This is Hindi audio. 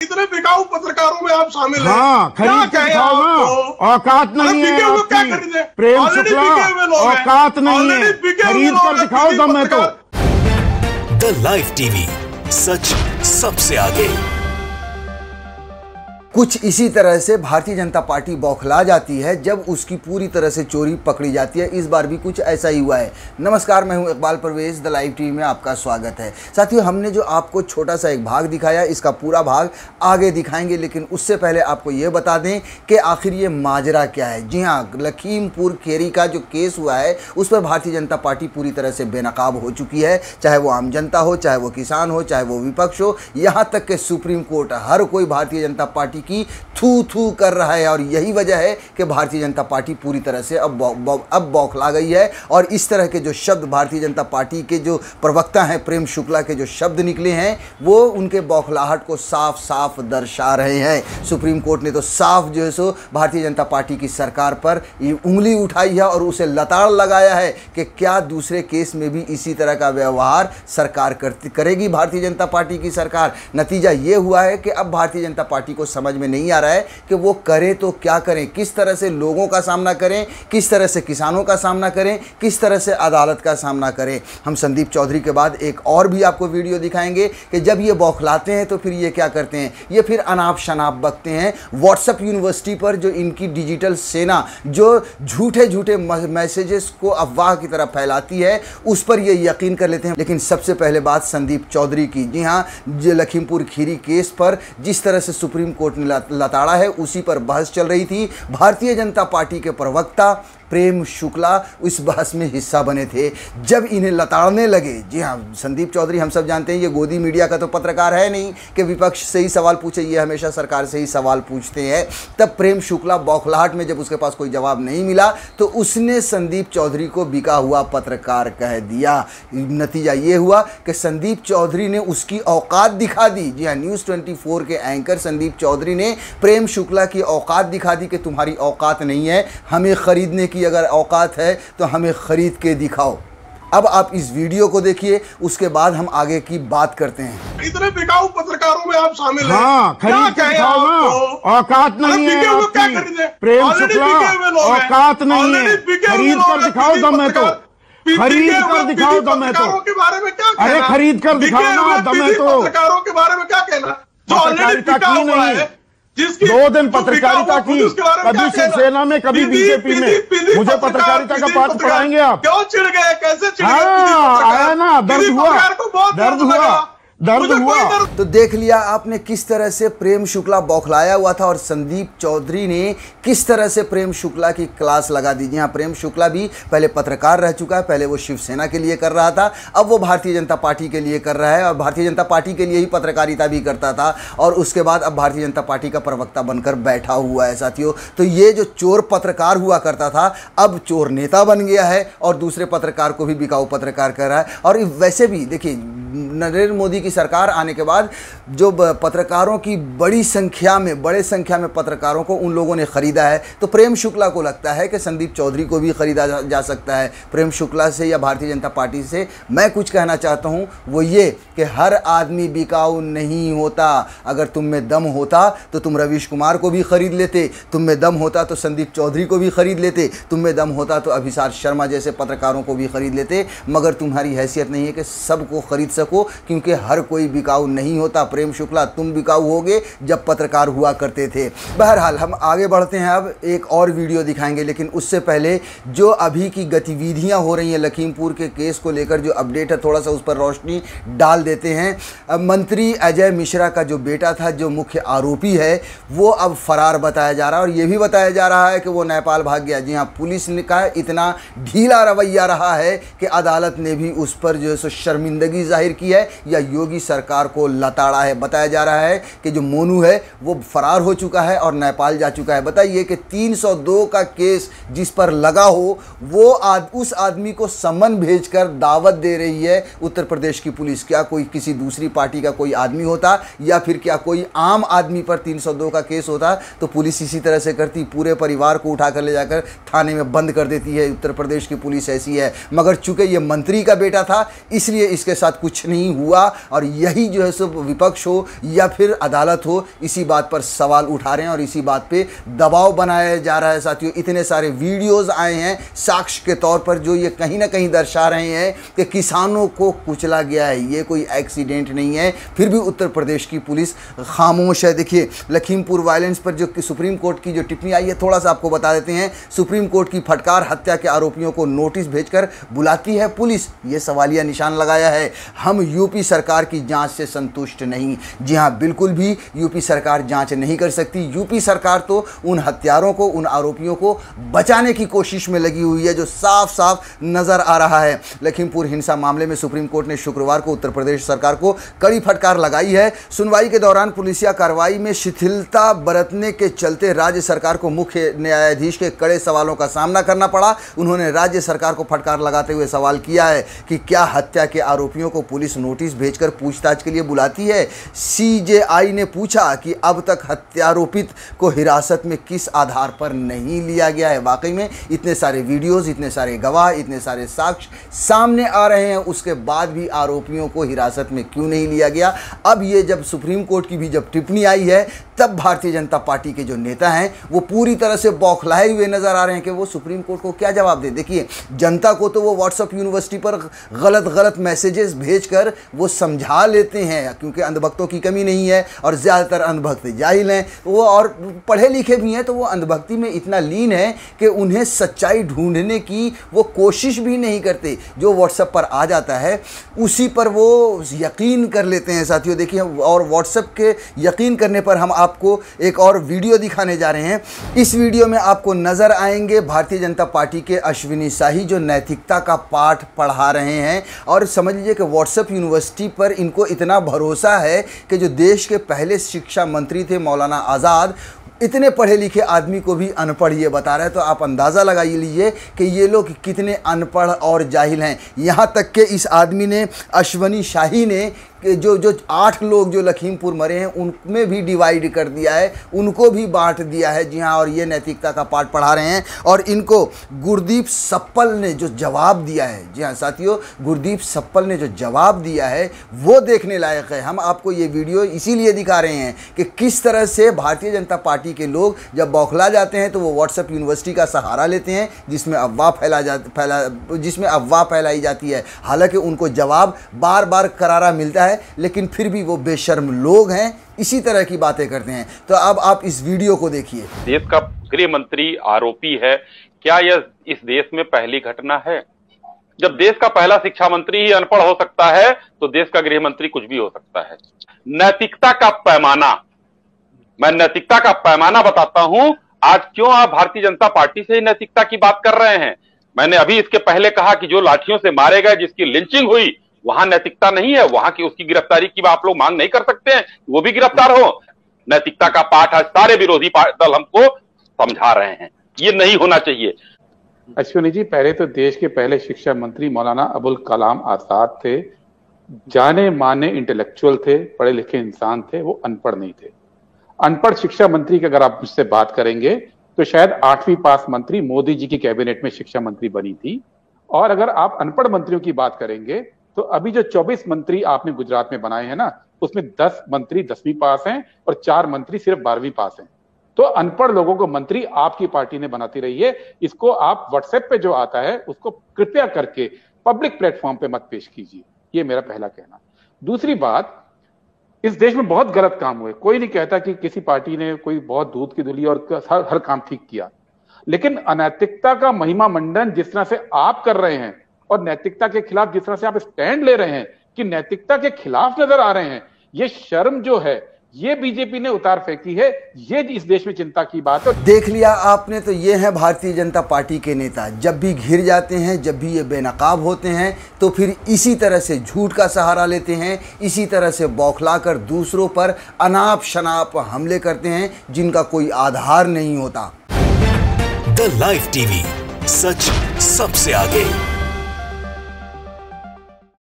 इतने बिकाऊ पत्रकारों में आप शामिल हैं। हाँ, खरीद कर दिखाओ ना। औकात नहीं है आपकी। प्रेम शुक्ला औकात नहीं है, खरीद कर दिखाओ दम है तो। द लाइव टीवी, सच सबसे आगे। कुछ इसी तरह से भारतीय जनता पार्टी बौखला जाती है जब उसकी पूरी तरह से चोरी पकड़ी जाती है। इस बार भी कुछ ऐसा ही हुआ है। नमस्कार, मैं हूं Iqbal Parvez, the live TV में आपका स्वागत है। साथियों, हमने जो आपको छोटा सा एक भाग दिखाया, इसका पूरा भाग आगे दिखाएंगे, लेकिन उससे पहले आपको ये बता दें कि आखिर ये माजरा क्या है। जी हाँ, लखीमपुर खीरी का जो केस हुआ है उस पर भारतीय जनता पार्टी पूरी तरह से बेनकाब हो चुकी है। चाहे वो आम जनता हो, चाहे वो किसान हो, चाहे वो विपक्ष हो, यहाँ तक कि सुप्रीम कोर्ट, हर कोई भारतीय जनता पार्टी की थू थू कर रहा है। और यही वजह है कि भारतीय जनता पार्टी पूरी तरह से अब बौखला गई है। और इस तरह के जो शब्द भारतीय जनता पार्टी के जो प्रवक्ता हैं प्रेम शुक्ला के जो शब्द निकले हैं वो उनके बौखलाहट को साफ साफ दर्शा रहे हैं। सुप्रीम कोर्ट ने तो साफ जो है सो भारतीय जनता पार्टी की सरकार पर उंगली उठाई है और उसे लताड़ लगाया है कि क्या दूसरे केस में भी इसी तरह का व्यवहार सरकार करेगी भारतीय जनता पार्टी की सरकार। नतीजा ये हुआ है कि अब भारतीय जनता पार्टी को समझ में नहीं आ रहा है कि वो करें तो क्या करें, किस तरह से लोगों का सामना करें, किस तरह से किसानों का सामना करें, किस तरह से अदालत का सामना करें। हम संदीप चौधरी के बाद एक और भी आपको वीडियो दिखाएंगे कि जब ये बौखलाते हैं तो फिर ये क्या करते हैं। ये फिर अनाप शनाप बकते हैं। व्हाट्सएप यूनिवर्सिटी पर जो इनकी डिजिटल सेना जो झूठे झूठे मैसेजेस को अफवाह की तरह फैलाती है उस पर ये यकीन कर लेते हैं। लेकिन सबसे पहले बात संदीप चौधरी की। जी हाँ, लखीमपुर खीरी केस पर जिस तरह से सुप्रीम कोर्ट ने लताड़ा है उसी पर बहस चल रही थी। भारतीय जनता पार्टी के प्रवक्ता प्रेम शुक्ला इस बहस में हिस्सा बने थे। जब इन्हें लताड़ने लगे, जी हाँ, संदीप चौधरी हम सब जानते हैं ये गोदी मीडिया का तो पत्रकार है नहीं कि विपक्ष से ही सवाल पूछे, ये हमेशा सरकार से ही सवाल पूछते हैं। तब प्रेम शुक्ला बौखलाहट में जब उसके पास कोई जवाब नहीं मिला तो उसने संदीप चौधरी को बिका हुआ पत्रकार कह दिया। नतीजा ये हुआ कि संदीप चौधरी ने उसकी औकात दिखा दी। जी हाँ, न्यूज़ 24 के एंकर संदीप चौधरी ने प्रेम शुक्ला की औकात दिखा दी कि तुम्हारी औकात नहीं है, हमें खरीदने की अगर औकात है तो हमें खरीद के दिखाओ। अब आप इस वीडियो को देखिए, उसके बाद हम आगे की बात करते हैं। इतने बिकाऊ पत्रों में आप शामिल हैं। हाँ, खरीद कर दिखाओ ना। औकात नहीं है आपकी। प्रेम शुक्ला औकात नहीं है, खरीद कर दिखाओ दम है तो। खरीद कर दिखाओ दम है तो। के बारे में क्या कहना? अरे खरीद कर दिखाओ ना, दम है तो। पत्रकारों के बारे में क्या कहना? जो ऑलरेडी बिका हुआ है, 2 दिन पत्रकारिता की, कभी शिवसेना में कभी बीजेपी में। मुझे पत्रकारिता का पाठ पढ़ाएंगे आप? क्यों चिढ़ गए, कैसे चिढ़ गए? हाँ, आया ना, दर्द हुआ। तो देख लिया आपने किस तरह से प्रेम शुक्ला बौखलाया हुआ था और संदीप चौधरी ने किस तरह से प्रेम शुक्ला की क्लास लगा दी। जी हाँ, प्रेम शुक्ला भी पहले पत्रकार रह चुका है। पहले वो शिवसेना के लिए कर रहा था, अब वो भारतीय जनता पार्टी के लिए कर रहा है और भारतीय जनता पार्टी के लिए ही पत्रकारिता भी करता था और उसके बाद अब भारतीय जनता पार्टी का प्रवक्ता बनकर बैठा हुआ है। साथियों, तो ये जो चोर पत्रकार हुआ करता था अब चोर नेता बन गया है और दूसरे पत्रकार को भी बिकाऊ पत्रकार कर रहा है। और वैसे भी देखिए, नरेंद्र मोदी की सरकार आने के बाद जो पत्रकारों की बड़े संख्या में पत्रकारों को उन लोगों ने खरीदा है, तो प्रेम शुक्ला को लगता है कि संदीप चौधरी को भी खरीदा जा सकता है। प्रेम शुक्ला से या भारतीय जनता पार्टी से मैं कुछ कहना चाहता हूं, वो ये कि हर आदमी बिकाऊ नहीं होता। अगर तुम में दम होता तो तुम रवीश कुमार को भी खरीद लेते, तुम में दम होता तो संदीप चौधरी को भी खरीद लेते, तुम में दम होता तो अभिसार शर्मा जैसे पत्रकारों को भी खरीद लेते। मगर तुम्हारी हैसियत नहीं है कि सबको खरीद सको, क्योंकि हर कोई बिकाऊ नहीं होता। प्रेम शुक्ला, तुम बिकाऊ होगे जब पत्रकार हुआ करते थे। बहरहाल हम आगे बढ़ते हैं, अब एक और वीडियो दिखाएंगे, लेकिन उससे पहले जो अभी की गतिविधियां हो रही हैं लखीमपुर के केस को लेकर, जो अपडेट है थोड़ा सा उस पर रोशनी डाल देते हैं। मंत्री अजय मिश्रा का जो बेटा था, जो मुख्य आरोपी है, वो अब फरार बताया जा रहा है और ये भी बताया जा रहा है कि वो नेपाल भाग गया। जी हाँ, पुलिस ने कहा इतना ढीला रवैया रहा है कि अदालत ने भी उस पर जो है सो शर्मिंदगी जाहिर की है या योगी सरकार को लताड़ा है। बताया जा रहा है कि जो मोनू है वो फरार हो चुका है और नेपाल जा चुका है। बताइए कि 302 का केस जिस पर लगा हो वो उस आदमी को सम्मन भेजकर दावत दे रही है उत्तर प्रदेश की पुलिस। क्या कोई किसी दूसरी पार्टी का कोई आदमी होता या फिर क्या कोई आम आदमी पर 302 का केस होता तो पुलिस इसी तरह से करती, पूरे परिवार को उठाकर ले जाकर थाने में बंद कर देती है। उत्तर प्रदेश की पुलिस ऐसी है। मगर चूंकि ये मंत्री का बेटा था इसलिए इसके साथ कुछ कुछ नहीं हुआ और यही जो है सो विपक्ष हो या फिर अदालत हो, इसी बात पर सवाल उठा रहे हैं और इसी बात पे दबाव बनाया जा रहा है। साथियों, इतने सारे वीडियोस आए हैं साक्ष्य के तौर पर जो ये कहीं ना कहीं दर्शा रहे हैं कि किसानों को कुचला गया है, ये कोई एक्सीडेंट नहीं है। फिर भी उत्तर प्रदेश की पुलिस खामोश है। देखिए, लखीमपुर वायलेंस पर जो सुप्रीम कोर्ट की जो टिप्पणी आई है, थोड़ा सा आपको बता देते हैं। सुप्रीम कोर्ट की फटकार, हत्या के आरोपियों को नोटिस भेजकर बुलाती है पुलिस, ये सवालिया निशान लगाया है। हम यूपी सरकार की जांच से संतुष्ट नहीं। जी हां, बिल्कुल भी यूपी सरकार जांच नहीं कर सकती। यूपी सरकार तो उन हत्यारों को, उन आरोपियों को बचाने की कोशिश में लगी हुई है, जो साफ साफ नजर आ रहा है। लखीमपुर हिंसा मामले में सुप्रीम कोर्ट ने शुक्रवार को उत्तर प्रदेश सरकार को कड़ी फटकार लगाई है। सुनवाई के दौरान पुलिसिया कार्रवाई में शिथिलता बरतने के चलते राज्य सरकार को मुख्य न्यायाधीश के कड़े सवालों का सामना करना पड़ा। उन्होंने राज्य सरकार को फटकार लगाते हुए सवाल किया है कि क्या हत्या के आरोपियों को पुलिस नोटिस भेजकर पूछताछ के लिए बुलाती है। सीजेआई ने पूछा कि अब तक हत्यारोपित को हिरासत में किस आधार पर नहीं लिया गया है। वाकई में इतने सारे वीडियोस, इतने सारे गवाह, इतने सारे साक्ष्य सामने आ रहे हैं, उसके बाद भी आरोपियों को हिरासत में क्यों नहीं लिया गया। अब ये जब सुप्रीम कोर्ट की भी जब टिप्पणी आई है, तब भारतीय जनता पार्टी के जो नेता हैं वो पूरी तरह से बौखलाए हुए नजर आ रहे हैं कि वो सुप्रीम कोर्ट को क्या जवाब दे। देखिए, जनता को तो वो व्हाट्सएप यूनिवर्सिटी पर गलत मैसेजेस भेजकर वो समझा लेते हैं, क्योंकि अंधभक्तों की कमी नहीं है और ज़्यादातर अंधभक्त जाहिल हैं वो, और पढ़े लिखे भी हैं, तो वो अंधभक्ति में इतना लीन है कि उन्हें सच्चाई ढूंढने की वो कोशिश भी नहीं करते। जो व्हाट्सएप पर आ जाता है उसी पर वो यकीन कर लेते हैं। साथियों देखिए, और व्हाट्सएप के यकीन करने पर हम आपको एक और वीडियो दिखाने जा रहे हैं। इस वीडियो में आपको नजर आएंगे भारतीय जनता पार्टी के अश्विनी शाही जो नैतिकता का पाठ पढ़ा रहे हैं। और समझ लीजिए कि व्हाट्सएप यूनिवर्सिटी पर इनको इतना भरोसा है कि जो देश के पहले शिक्षा मंत्री थे मौलाना आज़ाद, इतने पढ़े लिखे आदमी को भी अनपढ़ ये बता रहे हैं। तो आप अंदाज़ा लगाइए लीजिए कि ये लोग कितने अनपढ़ और जाहिल हैं। यहाँ तक कि इस आदमी ने, अश्विनी शाही ने, जो 8 लोग जो लखीमपुर मरे हैं उनमें भी डिवाइड कर दिया है, उनको भी बांट दिया है। जी हाँ, और ये नैतिकता का पाठ पढ़ा रहे हैं। और इनको गुरदीप सप्पल ने जो जवाब दिया है, जी हाँ साथियों, गुरदीप सप्पल ने जो जवाब दिया है वो देखने लायक है। हम आपको ये वीडियो इसीलिए दिखा रहे हैं कि किस तरह से भारतीय जनता पार्टी के लोग जब बौखला जाते हैं तो वो व्हाट्सएप यूनिवर्सिटी का सहारा लेते हैं, जिसमें अफवाह फैलाई जाती है। हालांकि उनको जवाब बार बार करारा मिलता है, लेकिन फिर भी वो बेशर्म लोग हैं, इसी तरह की बातें करते हैं। तो अब आप इस वीडियो को देखिए। देश का गृह मंत्री आरोपी है, क्या यह इस देश में पहली घटना है? जब देश का पहला शिक्षा मंत्री ही अनपढ़ हो सकता है तो देश का गृह मंत्री कुछ भी हो सकता है। नैतिकता का पैमाना, मैं नैतिकता का पैमाना बताता हूं। आज क्यों आप भारतीय जनता पार्टी से ही नैतिकता की बात कर रहे हैं? मैंने अभी इसके पहले कहा कि जो लाठियों से मारे गए, जिसकी लिंचिंग हुई, वहां नैतिकता नहीं है। वहां की उसकी गिरफ्तारी की आप लोग मांग नहीं कर सकते हैं, वो भी गिरफ्तार हो। नैतिकता का पाठ आज सारे विरोधी दल हमको समझा रहे हैं, ये नहीं होना चाहिए। अश्विनी जी, पहले तो देश के पहले शिक्षा मंत्री मौलाना अबुल कलाम आजाद थे, जाने माने इंटेलेक्चुअल थे, पढ़े लिखे इंसान थे, वो अनपढ़ नहीं थे। अनपढ़ शिक्षा मंत्री की अगर आप मुझसे बात करेंगे तो शायद 8वीं पास मंत्री मोदी जी की कैबिनेट में शिक्षा मंत्री बनी थी। और अगर आप अनपढ़ मंत्रियों की बात करेंगे तो अभी जो 24 मंत्री आपने गुजरात में बनाए हैं ना, उसमें 10 मंत्री 10वीं पास हैं और 4 मंत्री सिर्फ 12वीं पास हैं। तो अनपढ़ लोगों को मंत्री आपकी पार्टी ने बनाती रही है। इसको आप व्हाट्सएप पे जो आता है उसको कृपया करके पब्लिक प्लेटफॉर्म पे मत पेश कीजिए, ये मेरा पहला कहना। दूसरी बात, इस देश में बहुत गलत काम हुए, कोई नहीं कहता कि किसी पार्टी ने कोई बहुत दूध की धुली और हर काम ठीक किया, लेकिन अनैतिकता का महिमा मंडन जिस तरह से आप कर रहे हैं और नैतिकता के खिलाफ जिस तरह से आप स्टैंड ले रहे हैं कि नैतिकता के खिलाफ नजर आ रहे हैं, ये शर्म जो है ये बीजेपी ने उतार फेंकी है। ये इस देश में चिंता की बात है। देख लिया आपने, तो ये है भारतीय जनता पार्टी के नेता। जब भी घिर जाते हैं, जब भी ये बेनकाब होते हैं, तो फिर इसी तरह से झूठ का सहारा लेते हैं, इसी तरह से बौखलाकर दूसरों पर अनाप शनाप हमले करते हैं जिनका कोई आधार नहीं होता। द लाइव टीवी, सच सबसे आगे।